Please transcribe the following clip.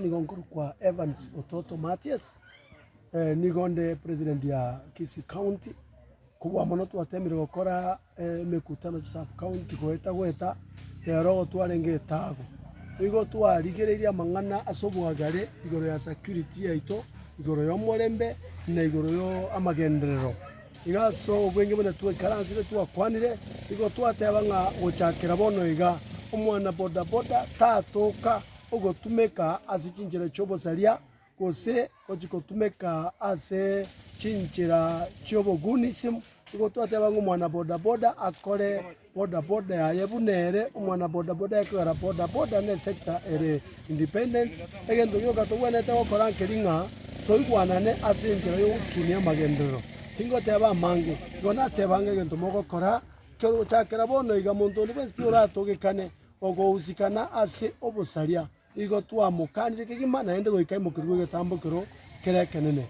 Nigonkuru kwa Evans Ototo Matias nigonde president ya Kisii County kubwa mono twatemire gukora mikutano sub county gweta rero twarenge tago igo twarigiriria mang'ana asobwagare igoro ya security yaito igoro ya omorembe na igoro yo amagenderero igaso obwenge buna twikaranzire twakwanire igo twateba ng'a gochakera bono iga omwana boda boda tatoka ogotumeka ase chinchera chobosaria gose ochikotumeka ase chinchera chobogunism igo twateba ng'omwana boda boda akore boda boda yaye bunere omwana boda boda ekora boda boda ne sector ere independent egento gioka togwenete gokora nkeri toigwanane ase enchera yogokinia amagenderero tingoteba amange igo natebanga egento mogokora kero gochakera bono iga monto onde bwensi oratogekane ogousikana ase obosaria igo twamokanire kegima naende goika imokeri gwa egetambokero kere ekenene